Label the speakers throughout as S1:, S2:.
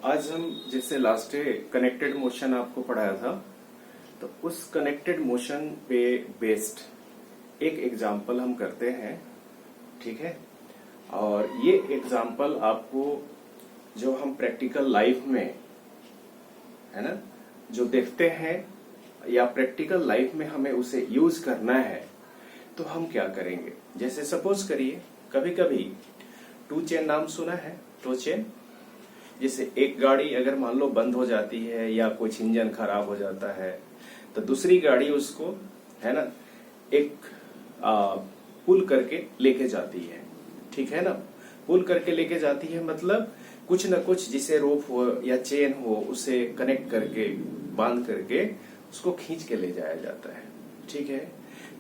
S1: आज हम जैसे लास्ट डे कनेक्टेड मोशन आपको पढ़ाया था, तो उस कनेक्टेड मोशन पे बेस्ड एक एग्जाम्पल हम करते हैं, ठीक है। और ये एग्जाम्पल आपको जो हम प्रैक्टिकल लाइफ में है ना, जो देखते हैं या प्रैक्टिकल लाइफ में हमें उसे यूज करना है, तो हम क्या करेंगे। जैसे सपोज करिए, कभी कभी टू चेन नाम सुना है, टू चेन। जैसे एक गाड़ी अगर मान लो बंद हो जाती है या कुछ इंजन खराब हो जाता है, तो दूसरी गाड़ी उसको है ना एक पुल करके लेके जाती है, ठीक है ना। पुल करके लेके जाती है मतलब कुछ न कुछ, जिसे रोप हो या चेन हो, उसे कनेक्ट करके बांध करके उसको खींच के ले जाया जाता है, ठीक है।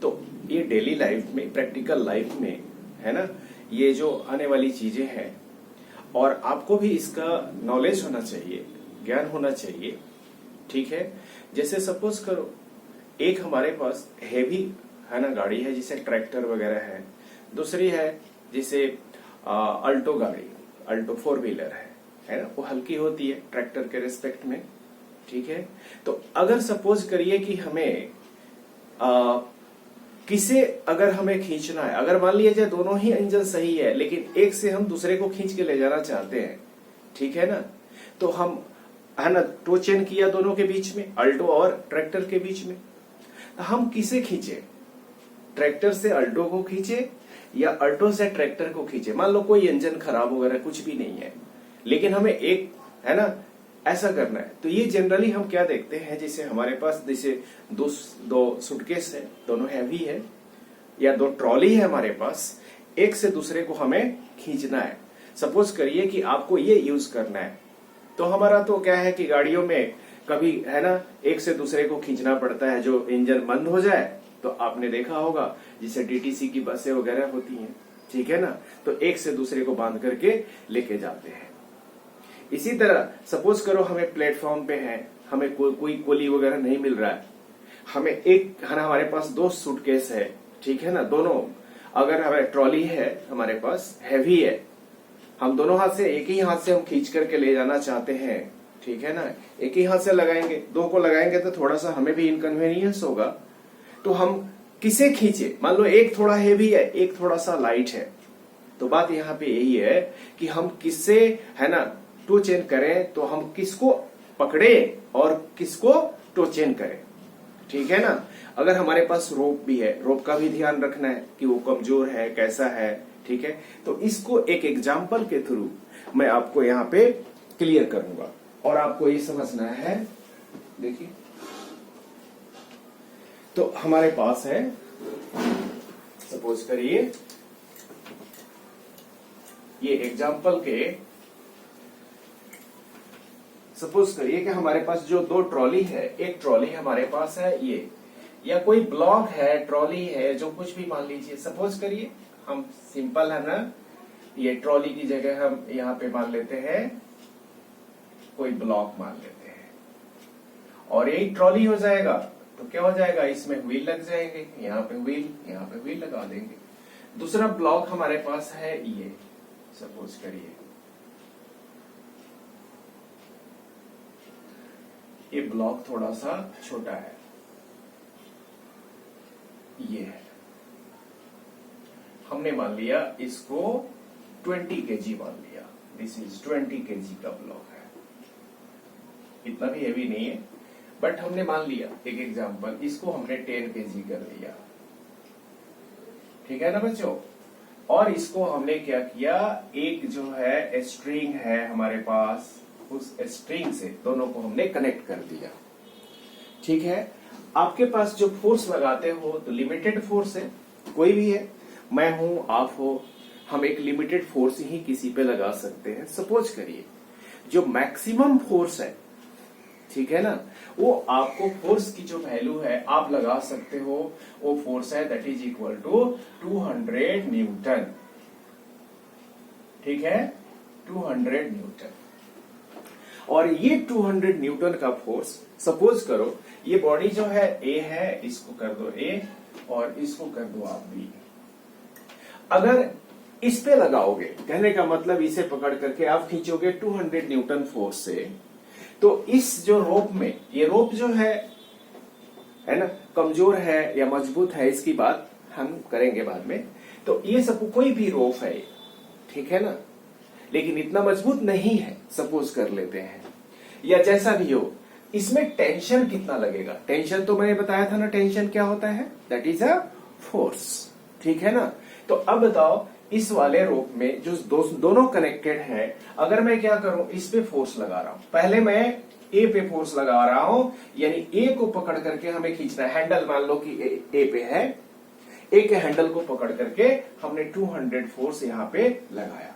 S1: तो ये डेली लाइफ में, प्रैक्टिकल लाइफ में है ना, ये जो आने वाली चीजें हैं, और आपको भी इसका नॉलेज होना चाहिए, ज्ञान होना चाहिए, ठीक है। जैसे सपोज करो एक हमारे पास हेवी है ना गाड़ी है, जिसे ट्रैक्टर वगैरह है। दूसरी है जिसे अल्टो गाड़ी, अल्टो 4 व्हीलर है ना, वो हल्की होती है ट्रैक्टर के रिस्पेक्ट में, ठीक है। तो अगर सपोज करिए कि हमें किसे अगर हमें खींचना है, अगर मान लीजिए जाए दोनों ही इंजन सही है, लेकिन एक से हम दूसरे को खींच के ले जाना चाहते हैं, ठीक है ना। तो हम है ना टो चेन किया दोनों के बीच में, अल्टो और ट्रैक्टर के बीच में। हम किसे खींचे, ट्रैक्टर से अल्टो को खींचे या अल्टो से ट्रैक्टर को खींचे। मान लो कोई इंजन खराब वगैरह कुछ भी नहीं है, लेकिन हमें एक है ना ऐसा करना है। तो ये जनरली हम क्या देखते हैं, जैसे हमारे पास जैसे दो सूटकेस है, दोनों हैवी है, या दो ट्रॉली है हमारे पास, एक से दूसरे को हमें खींचना है। सपोज करिए कि आपको ये यूज करना है, तो हमारा तो क्या है कि गाड़ियों में कभी है ना एक से दूसरे को खींचना पड़ता है, जो इंजन बंद हो जाए। तो आपने देखा होगा जिसे डीटीसी की बसें वगैरह होती हैं, ठीक है ना, तो एक से दूसरे को बांध करके लेके जाते हैं। इसी तरह सपोज करो हमें प्लेटफॉर्म पे है, हमें कोई कोली वगैरह नहीं मिल रहा है, हमें एक है ना हमारे पास दो सूटकेस है, ठीक है ना, दोनों अगर हमें ट्रॉली है हमारे पास हैवी है, हम दोनों हाथ से एक ही हाथ से हम खींच करके ले जाना चाहते हैं, ठीक है ना। एक ही हाथ से लगाएंगे, दो को लगाएंगे तो थोड़ा सा हमें भी इनकन्वीनियंस होगा। तो हम किसे खींचे, मान लो एक थोड़ा हैवी है, एक थोड़ा सा लाइट है। तो बात यहाँ पे यही है कि हम किससे है ना टो चेन करें, तो हम किसको पकड़े और किसको टो चेन करें, ठीक है ना। अगर हमारे पास रोप भी है, रोप का भी ध्यान रखना है कि वो कमजोर है कैसा है, ठीक है। तो इसको एक एग्जाम्पल के थ्रू मैं आपको यहाँ पे क्लियर करूंगा, और आपको ये समझना है। देखिए, तो हमारे पास है, सपोज करिए ये एग्जाम्पल के, सपोज करिए कि हमारे पास जो दो ट्रॉली है, एक ट्रॉली हमारे पास है ये, या कोई ब्लॉक है, ट्रॉली है, जो कुछ भी मान लीजिए। सपोज करिए हम सिंपल है ना, ये ट्रॉली की जगह हम यहाँ पे मान लेते हैं कोई ब्लॉक मान लेते हैं, और यही ट्रॉली हो जाएगा। तो क्या हो जाएगा, इसमें व्हील लग जाएंगे, यहाँ पे व्हील, यहाँ पे व्हील लगा देंगे। दूसरा ब्लॉक हमारे पास है ये, सपोज करिए ये ब्लॉक थोड़ा सा छोटा है, ये है, हमने मान लिया इसको 20 kg मान लिया, दिस इज 20 kg का ब्लॉक है, इतना भी हैवी नहीं है, बट हमने मान लिया एक एग्जांपल, इसको हमने 10 kg कर लिया, ठीक है ना बच्चों। और इसको हमने क्या किया, एक जो है स्ट्रिंग है हमारे पास, उस स्ट्रिंग से दोनों को हमने कनेक्ट कर दिया, ठीक है। आपके पास जो फोर्स लगाते हो तो लिमिटेड फोर्स है, कोई भी है, मैं हूं, आप हो, हम एक लिमिटेड फोर्स ही किसी पे लगा सकते हैं। सपोज करिए जो मैक्सिमम फोर्स है, ठीक है ना, वो आपको फोर्स की जो वैल्यू है आप लगा सकते हो, वो फोर्स है that is equal to 200 newton, ठीक है, 200 न्यूटन। और ये 200 न्यूटन का फोर्स, सपोज करो ये बॉडी जो है ए है, इसको कर दो ए और इसको कर दो आप बी। अगर इस पे लगाओगे, कहने का मतलब इसे पकड़ करके आप खींचोगे 200 न्यूटन फोर्स से, तो इस जो रोप में, ये रोप जो है ना, कमजोर है या मजबूत है, इसकी बात हम करेंगे बाद में। तो ये सब कोई भी रोप है, ठीक है ना, लेकिन इतना मजबूत नहीं है, सपोज कर लेते हैं, या जैसा भी हो, इसमें टेंशन कितना लगेगा? टेंशन तो मैंने बताया था ना, टेंशन क्या होता है, दैट इज अ फोर्स, ठीक है ना। तो अब बताओ, इस वाले रोप में जो दोनों कनेक्टेड है, अगर मैं क्या करूं, इस पे फोर्स लगा रहा हूं, पहले मैं ए पे फोर्स लगा रहा हूं, यानी ए को पकड़ करके हमें खींचना है, हैंडल मान लो कि ए पे है, ए के हैंडल को पकड़ करके हमने 200 फोर्स यहां पे लगाया,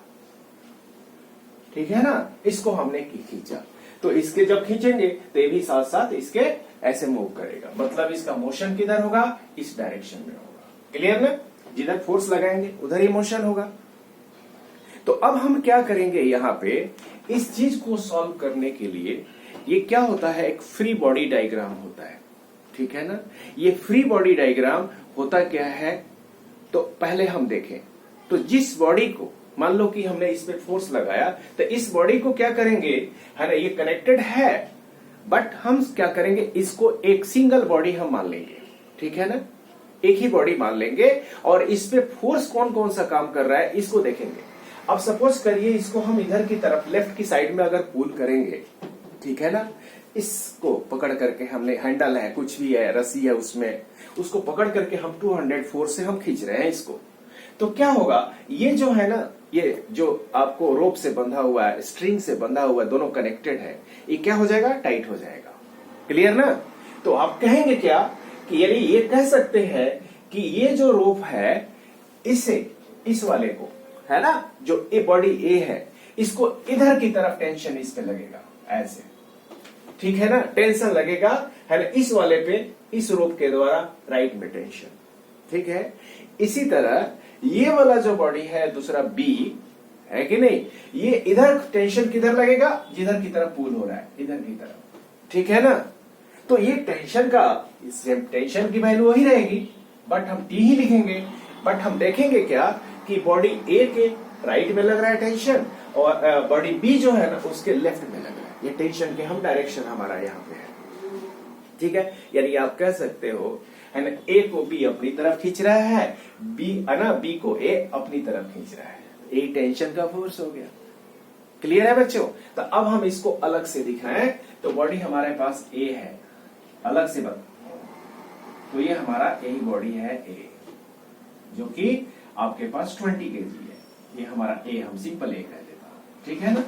S1: ठीक है ना, इसको हमने खींचा। तो इसके जब खींचेंगे तो ये भी साथ साथ इसके ऐसे मूव करेगा, मतलब इसका मोशन किधर होगा, इस डायरेक्शन में होगा। क्लियर ना, जिधर फोर्स लगाएंगे उधर ही मोशन होगा। तो अब हम क्या करेंगे, यहां पे इस चीज को सॉल्व करने के लिए, ये क्या होता है, एक फ्री बॉडी डायग्राम होता है, ठीक है ना। ये फ्री बॉडी डायग्राम होता क्या है, तो पहले हम देखें, तो जिस बॉडी को मान लो कि हमने इस पे फोर्स लगाया, तो इस बॉडी को क्या करेंगे, है ना, ये कनेक्टेड है, बट हम क्या करेंगे, इसको एक सिंगल बॉडी हम मान लेंगे, ठीक है ना, एक ही बॉडी मान लेंगे, और इस पे फोर्स कौन कौन सा काम कर रहा है इसको देखेंगे। अब सपोज करिए इसको हम इधर की तरफ, लेफ्ट की साइड में अगर पुल करेंगे, ठीक है ना, इसको पकड़ करके हमने, हैंडल है, कुछ भी है, रस्सी है उसमें, उसको पकड़ करके हम 200 फोर्स से हम खींच रहे हैं इसको, तो क्या होगा, ये जो है ना, ये जो आपको रोप से बंधा हुआ है, स्ट्रिंग से बंधा हुआ है, दोनों कनेक्टेड है, ये क्या हो जाएगा, टाइट हो जाएगा। क्लियर ना। तो आप कहेंगे क्या कि, यानी ये कह सकते हैं कि ये जो रोप है, इसे, इस वाले को, है ना, जो ए बॉडी ए है, इसको इधर की तरफ टेंशन इस पे लगेगा, ऐसे, ठीक है ना, टेंशन लगेगा, है ना, इस वाले पे, इस रोप के द्वारा राइट में टेंशन, ठीक है। इसी तरह ये वाला जो बॉडी है दूसरा बी, है कि नहीं, ये इधर टेंशन किधर लगेगा, जिधर की तरफ पुल हो रहा है, इधर की तरफ, ठीक है ना। तो ये टेंशन का, सेम टेंशन की वैल्यू वही रहेगी, बट हम टी ही लिखेंगे, बट हम देखेंगे क्या कि बॉडी ए के राइट में लग रहा है टेंशन, और बॉडी बी जो है ना उसके लेफ्ट में लग रहा है, ये टेंशन के हम डायरेक्शन हमारा यहाँ पे है, ठीक है। यानी आप कह सकते हो, है ना, ए को बी अपनी तरफ खींच रहा है, बी, है ना, बी को ए अपनी तरफ खींच रहा है, ए टेंशन का फोर्स हो गया। क्लियर है बच्चों। तो अब हम इसको अलग से दिखाएं, तो बॉडी हमारे पास ए है, अलग से बता, तो ये हमारा यही बॉडी है ए, जो कि आपके पास 20 kg है, ये हमारा ए, हम सिंपल ए कह देता, ठीक है ना।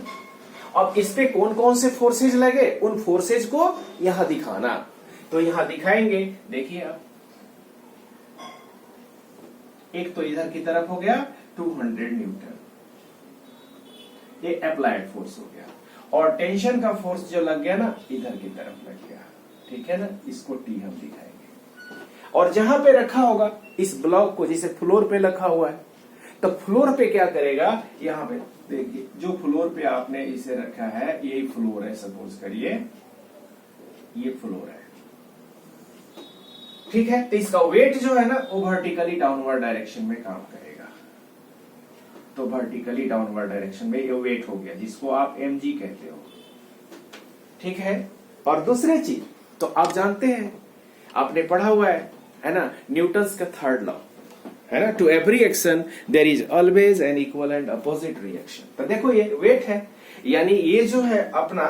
S1: अब इस पे कौन कौन से फोर्सेज लगे, उन फोर्सेज को यहां दिखाना, तो यहां दिखाएंगे, देखिए आप, एक तो इधर की तरफ हो गया 200 न्यूटन, ये अप्लाइड फोर्स हो गया, और टेंशन का फोर्स जो लग गया ना, इधर की तरफ लग गया, ठीक है ना, इसको टी हम दिखाएंगे। और जहां पे रखा होगा इस ब्लॉक को, जैसे फ्लोर पे रखा हुआ है, तो फ्लोर पे क्या करेगा, यहां पे देखिए, जो फ्लोर पे आपने इसे रखा है, यही फ्लोर है, सपोज करिए ये फ्लोर है, ठीक है। तो इसका वेट जो है ना, वो वर्टिकली डाउनवर्ड डायरेक्शन में काम करेगा, तो वर्टिकली डाउनवर्ड डायरेक्शन में ये वेट हो गया, जिसको आप mg कहते हो, ठीक है। और दूसरी चीज तो आप जानते हैं, आपने पढ़ा हुआ है ना, न्यूटन्स का थर्ड लॉ, है ना, to every action there is always an equal and opposite reaction. तो देखो ये वेट है, यानी ये जो है अपना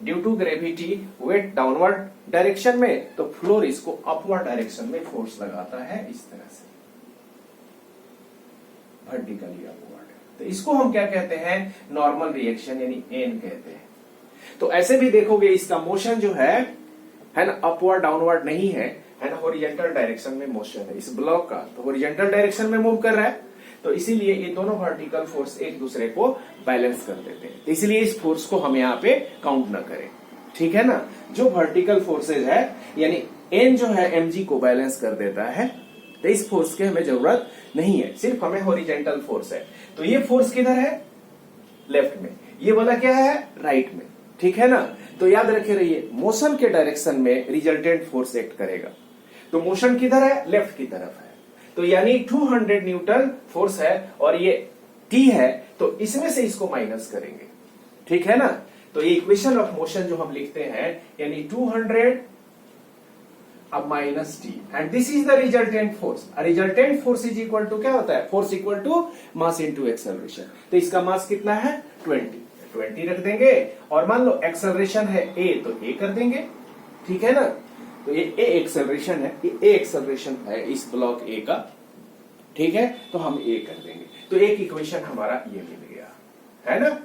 S1: due to gravity weight downward direction में, तो फ्लोर इसको अपवर्ड डायरेक्शन में फोर्स लगाता है, इस तरह से वर्टिकली अपवर्ड। तो इसको हम क्या कहते हैं, नॉर्मल रिएक्शन, यानी एन कहते हैं। तो ऐसे भी देखोगे इसका मोशन जो है ना, अपवर्ड डाउनवर्ड नहीं है ना, हॉरिजॉन्टल डायरेक्शन में मोशन है इस ब्लॉक का, तो हॉरिजॉन्टल डायरेक्शन में मूव कर रहा है, तो इसीलिए ये दोनों वर्टिकल फोर्स एक दूसरे को बैलेंस कर देते हैं, तो इसलिए इस फोर्स को हम यहाँ पे काउंट न करें, ठीक है ना। जो वर्टिकल फोर्सेज है, यानी एन जो है mg को बैलेंस कर देता है, तो इस फोर्स की हमें जरूरत नहीं है, सिर्फ हमें हॉरिजॉन्टल फोर्स है। तो ये फोर्स किधर है, लेफ्ट में, ये वाला क्या है, राइट में, ठीक है ना। तो याद रखे रहिए, मोशन के डायरेक्शन में रिजल्टेंट फोर्स एक्ट करेगा, तो मोशन किधर है, लेफ्ट की तरफ है, तो यानी 200 न्यूटन फोर्स है, और ये टी है तो इसमें से इसको माइनस करेंगे, ठीक है ना। तो ये इक्वेशन ऑफ मोशन जो हम लिखते हैं यानी 200 अब minus T and this is the resultant force. Resultant force is equal to क्या होता है, force equal to mass into acceleration. तो इसका मास कितना है 20 रख देंगे और मान लो एक्सेलरेशन है ए तो ए कर देंगे, ठीक है ना। तो ये ए एक्सेलरेशन है, ये ए एक्सेलरेशन है इस ब्लॉक ए का, ठीक है। तो हम ए कर देंगे। तो एक इक्वेशन हमारा ये मिल गया है ना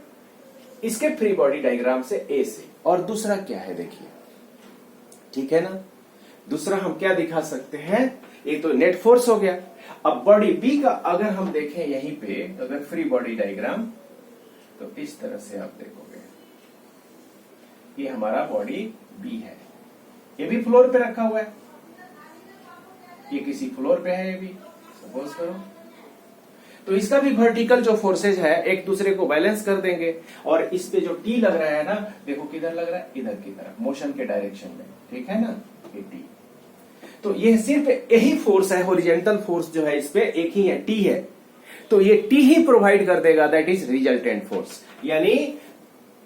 S1: इसके फ्री बॉडी डायग्राम से ए से। और दूसरा क्या है देखिए, ठीक है ना। दूसरा हम क्या दिखा सकते हैं, एक तो नेट फोर्स हो गया। अब बॉडी बी का अगर हम देखें यहीं पे अगर फ्री बॉडी डायग्राम तो इस तरह से आप देखोगे ये हमारा बॉडी बी है, ये भी फ्लोर पे रखा हुआ है, ये किसी फ्लोर पे है, ये भी सपोज करो। तो इसका भी वर्टिकल जो फोर्सेज है एक दूसरे को बैलेंस कर देंगे और इस पे जो टी लग रहा है ना, देखो किधर लग रहा है, इधर की तरफ मोशन के डायरेक्शन में, ठीक है ना, ये टी। तो ये सिर्फ यही फोर्स है, हॉरिजॉन्टल फोर्स जो है इस पे एक ही है, टी है। तो ये टी ही प्रोवाइड कर देगा, दैट इज रिजल्टेंट फोर्स। यानी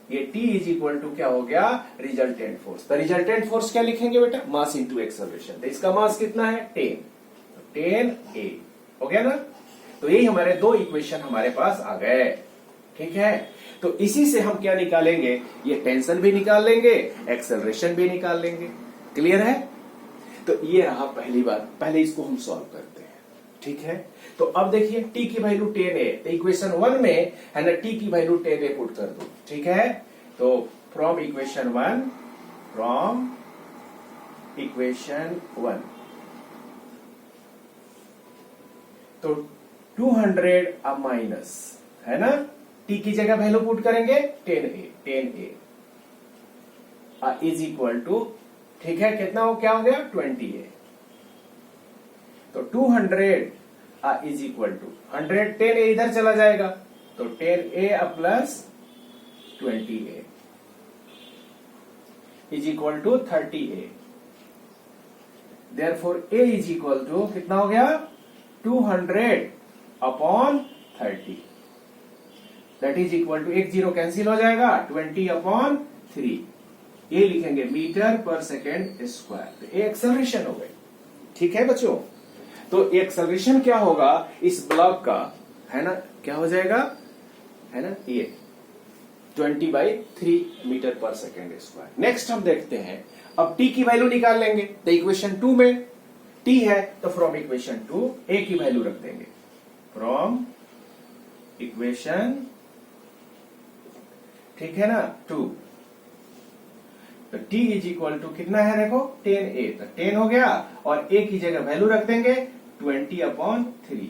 S1: ये टी इज इक्वल टू क्या हो गया, रिजल्टेंट फोर्स। तो रिजल्टेंट फोर्स क्या लिखेंगे बेटा, मास इनटू एक्सेलरेशन। तो इसका मास कितना है 10, 10 ए हो गया ना। तो यही हमारे दो इक्वेशन हमारे पास आ गए, ठीक है। तो इसी से हम क्या निकालेंगे, ये टेंशन भी निकाल लेंगे, एक्सेलरेशन भी निकाल लेंगे। क्लियर है। तो ये रहा पहली बात, पहले इसको हम सॉल्व करते हैं, ठीक है। तो अब देखिए टी की वैल्यू 10 है, तो इक्वेशन 1 में है ना टी की वैल्यू 10 है पुट कर दो, ठीक है। तो फ्रॉम इक्वेशन 1 तो 200 अब माइनस है ना, टी की जगह वैल्यू पुट करेंगे 10a इज इक्वल टू, ठीक है, कितना हो, क्या हो गया 20a। तो 200 इज इक्वल टू 100, 10a इधर चला जाएगा तो 10a plus 20a is equal to 30a। Therefore a is equal to कितना हो गया 200 upon 30, that is equal to, एक जीरो कैंसिल हो जाएगा, 20 अपॉन 3, ये लिखेंगे मीटर पर सेकेंड स्क्वायर। तो ये एक्सेलरेशन हो गई, ठीक है बच्चों। तो एक्सेलरेशन क्या होगा इस ब्लॉक का, है ना, क्या हो जाएगा, है ना, ये 20/3 मीटर पर सेकेंड स्क्वायर। नेक्स्ट हम देखते हैं, अब टी की वैल्यू निकाल लेंगे। तो इक्वेशन 2 में टी है तो फ्रॉम इक्वेशन 2 ए की वैल्यू रख देंगे, फ्रॉम इक्वेशन, ठीक है ना 2। तो t इज इक्वल टू कितना है देखो 10a, तो 10 हो गया और a की जगह वैल्यू रख देंगे 20 अपॉन 3।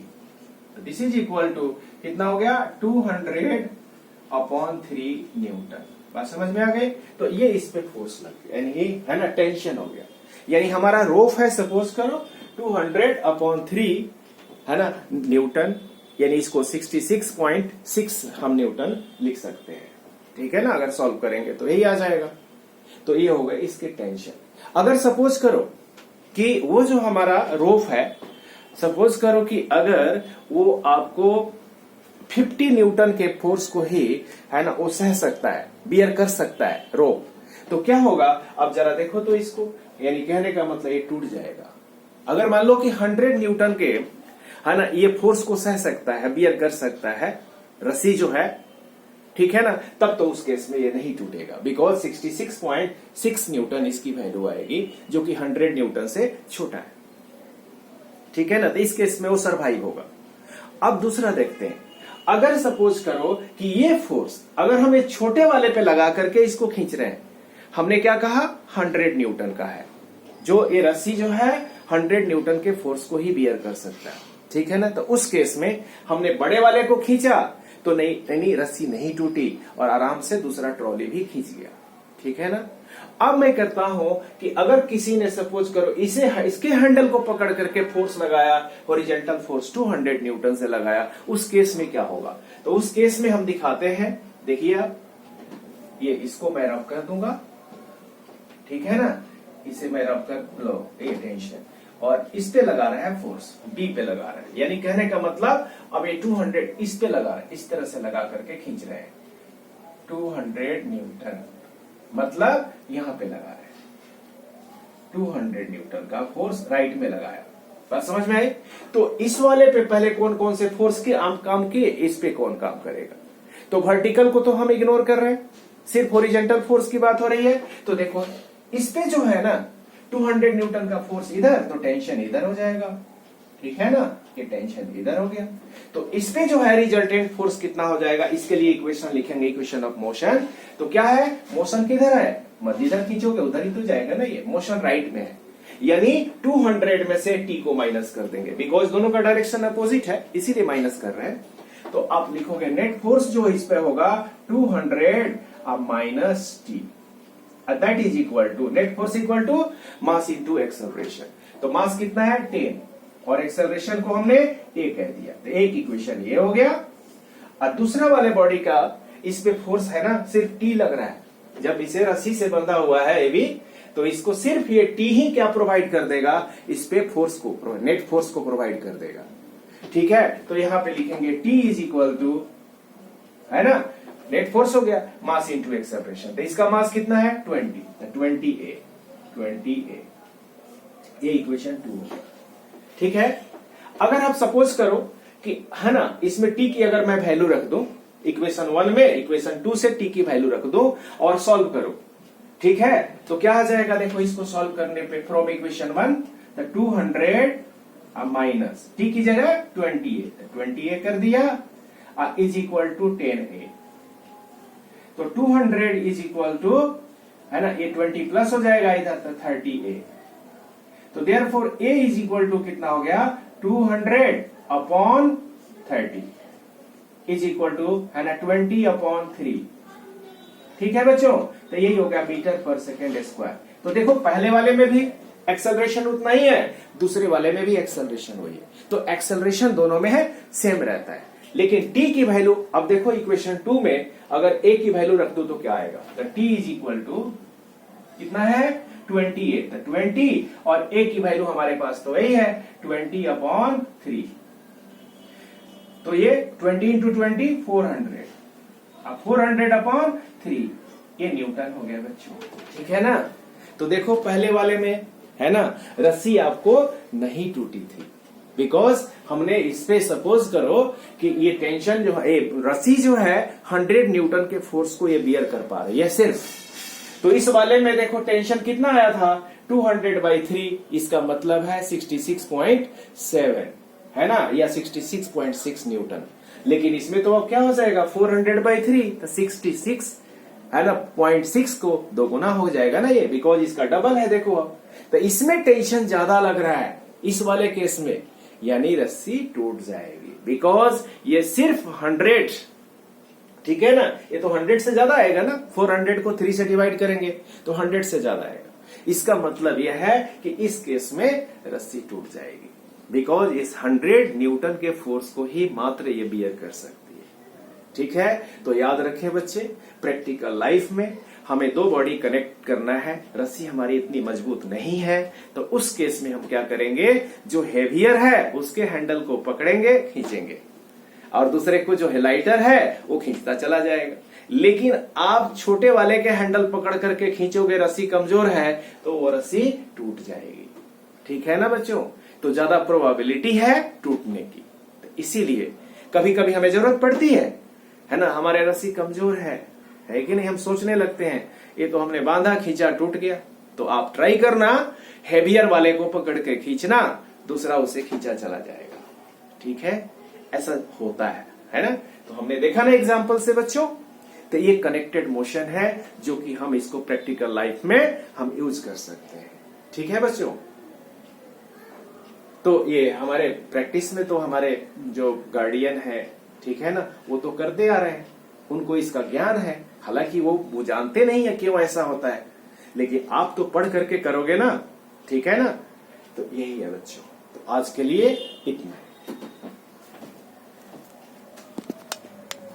S1: तो दिस इज इक्वल टू कितना हो गया 200 अपॉन 3 न्यूटन। बात समझ में आ गई। तो ये इस पे फोर्स लग गया, यानी ये है ना टेंशन हो गया। यानी हमारा रोफ है सपोज करो 200 अपॉन 3 है ना न्यूटन, यानी इसको 66.6 हम न्यूटन लिख सकते हैं, ठीक है ना। अगर सॉल्व करेंगे तो यही आ जाएगा। तो ये हो गए इसके टेंशन। अगर सपोज करो कि वो जो हमारा रोफ है, सपोज करो कि अगर वो आपको 50 न्यूटन के फोर्स को ही है ना वो सह सकता है, बियर कर सकता है रोप, तो क्या होगा, अब जरा देखो तो इसको, यानी कहने का मतलब ये टूट जाएगा। अगर मान लो कि 100 न्यूटन के है ना ये फोर्स को सह सकता है, बियर कर सकता है रस्सी जो है, ठीक है ना, तब तो उस केस में ये नहीं टूटेगा, बिकॉज 66.6 न्यूटन इसकी वैल्यू आएगी जो कि 100 न्यूटन से छोटा है, ठीक है ना। तो इस केस में वो सरवाइव होगा। अब दूसरा देखते हैं, अगर सपोज करो कि ये फोर्स अगर हम ये छोटे वाले पे लगा करके इसको खींच रहे हैं, हमने क्या कहा 100 न्यूटन का है, जो ये रस्सी जो है 100 न्यूटन के फोर्स को ही बियर कर सकता है, ठीक है ना। तो उस केस में हमने बड़े वाले को खींचा तो नहीं रस्सी नहीं टूटी और आराम से दूसरा ट्रॉली भी खींच गया, ठीक है ना। अब मैं करता हूं कि अगर किसी ने सपोज करो इसके हैंडल को पकड़ करके फोर्स लगाया, हॉरिजॉन्टल फोर्स 200 न्यूटन से लगाया, उस केस में क्या होगा। तो उस केस में हम दिखाते हैं, देखिए आप, ये इसको मैं रब कर दूंगा, ठीक है ना, इसे मैं रब कर लो, ये टेंशन, और इस पे लगा रहा है फोर्स, बी पे लगा रहा है। यानी कहने का मतलब अब ये 200 इस पे लगा रहा है, इस तरह से लगा करके खींच रहे हैं। 200 न्यूटन मतलब यहां पे लगा रहे हैं 200 न्यूटन का फोर्स राइट में लगाया। बात समझ में आई? तो इस वाले पे पहले कौन कौन से फोर्स के काम किए, इस पे कौन काम करेगा? तो वर्टिकल को तो हम इग्नोर कर रहे हैं, सिर्फ हॉरिजॉन्टल फोर्स की बात हो रही है। तो देखो इस पे जो है ना 200 न्यूटन का फोर्स इधर, तो टेंशन इधर हो जाएगा, ठीक है ना, ये टेंशन इधर हो गया। तो इस पे जो है रिजल्टेंट फोर्स कितना हो जाएगा, इसके लिए इक्वेशन लिखेंगे, इक्वेशन ऑफ मोशन। तो क्या है, मोशन किधर है, मध्य इधर खींचोगे उधर ही तो जाएगा ना, ये मोशन राइट में है। यानी 200 में से t को माइनस कर देंगे, बिकॉज दोनों का डायरेक्शन अपोजिट है, इसीलिए माइनस कर रहे हैं। तो आप लिखोगे नेट फोर्स जो इस पे होगा 200 minus T, that is equal to, net force equal to mass into acceleration. तो मास कितना है 10 और एक्सेलरेशन को हमने a कह दिया, तो एक इक्वेशन ये हो गया। और दूसरा वाले बॉडी का इस पे फोर्स है ना सिर्फ t लग रहा है, जब इसे रस्सी से बंधा हुआ है ये भी, तो इसको सिर्फ ये t ही क्या प्रोवाइड कर देगा, इस पे फोर्स को, नेट फोर्स को प्रोवाइड कर देगा, ठीक है। तो यहां पे लिखेंगे t इज इक्वल टू, है ना, नेट फोर्स हो गया मास इनटू एक्सेलरेशन। तो इसका मास कितना है 20, 20a, ये इक्वेशन 2 हो गया, ठीक है। अगर आप सपोज करो कि है ना इसमें t की अगर मैं वैल्यू रख दूं, इक्वेशन 1 में इक्वेशन 2 से t की वैल्यू रख दो और सॉल्व करो, ठीक है। तो क्या आ जाएगा, देखो इसको सॉल्व करने पे फ्रॉम इक्वेशन 1 200 माइनस t की जगह 20a कर दिया इज इक्वल टू 10a। तो 200 इज इक्वल टू, है ना, ये 20 प्लस हो जाएगा इधर, तो 30a। तो therefore a is equal to कितना हो गया 200 अपॉन 30 इज इक्वल टू, है ना, 20 अपॉन 3, ठीक है बच्चों। तो यही हो गया मीटर पर सेकेंड स्क्वायर। तो देखो पहले वाले में भी एक्सेलरेशन उतना ही है, दूसरे वाले में भी एक्सेलरेशन वही है। तो एक्सेलरेशन दोनों में है सेम रहता है, लेकिन t की वैल्यू, अब देखो इक्वेशन 2 में अगर a की वैल्यू रख दो तो क्या आएगा, तो t इज इक्वल टू कितना है 28, तो 20 और a की वैल्यू हमारे पास तो वही है 20 अपॉन 3। तो ये 20 इंटू 20 400, अब 400 अपॉन 3, ये न्यूटन हो गया बच्चों, ठीक है ना। तो देखो पहले वाले में है ना रस्सी आपको नहीं टूटी थी, बिकॉज हमने इस पे सपोज करो कि ये टेंशन जो है, रस्सी जो है 100 न्यूटन के फोर्स को ये बियर कर पा रही है सिर्फ। तो इस वाले में देखो टेंशन कितना आया था 200/3, इसका मतलब है 66.7, है ना, या 66.6 न्यूटन। लेकिन इसमें तो अब क्या हो जाएगा 400/3, तो 66, है ना, 0.6 को 2 गुना हो जाएगा ना ये, बिकॉज इसका डबल है। देखो अब तो इसमें टेंशन ज्यादा लग रहा है इस वाले केस में, यानी रस्सी टूट जाएगी, बिकॉज ये सिर्फ 100, ठीक है ना, ये तो 100 से ज्यादा आएगा ना, 400 को 3 से डिवाइड करेंगे तो 100 से ज्यादा आएगा। इसका मतलब यह है कि इस केस में रस्सी टूट जाएगी, बिकॉज इस 100 न्यूटन के फोर्स को ही मात्र ये बियर कर सकती है, ठीक है। तो याद रखें बच्चे, प्रैक्टिकल लाइफ में हमें 2 बॉडी कनेक्ट करना है, रस्सी हमारी इतनी मजबूत नहीं है, तो उस केस में हम क्या करेंगे, जो हेवियर है उसके हैंडल को पकड़ेंगे, खींचेंगे, और दूसरे को जो है लाइटर है वो खींचता चला जाएगा। लेकिन आप छोटे वाले के हैंडल पकड़ करके खींचोगे, रस्सी कमजोर है तो वो रस्सी टूट जाएगी, ठीक है ना बच्चों। तो ज्यादा प्रोबेबिलिटी है टूटने की, तो इसीलिए कभी कभी हमें जरूरत पड़ती है ना, हमारे रस्सी कमजोर है कि नहीं, हम सोचने लगते हैं ये तो हमने बांधा खींचा टूट गया। तो आप ट्राई करना, हेवियर वाले को पकड़ के खींचना, दूसरा उसे खींचा चला जाएगा, ठीक है, ऐसा होता है ना। तो हमने देखा ना एग्जाम्पल से बच्चों, तो ये कनेक्टेड मोशन है जो कि हम इसको प्रैक्टिकल लाइफ में हम यूज कर सकते हैं, ठीक है बच्चों। तो ये हमारे प्रैक्टिस में तो हमारे जो गार्डियन है, ठीक है ना, वो तो करते आ रहे हैं, उनको इसका ज्ञान है, हालांकि वो जानते नहीं है क्यों ऐसा होता है, लेकिन आप तो पढ़ करके करोगे ना, ठीक है ना। तो यही है बच्चों, तो आज के लिए इतना है।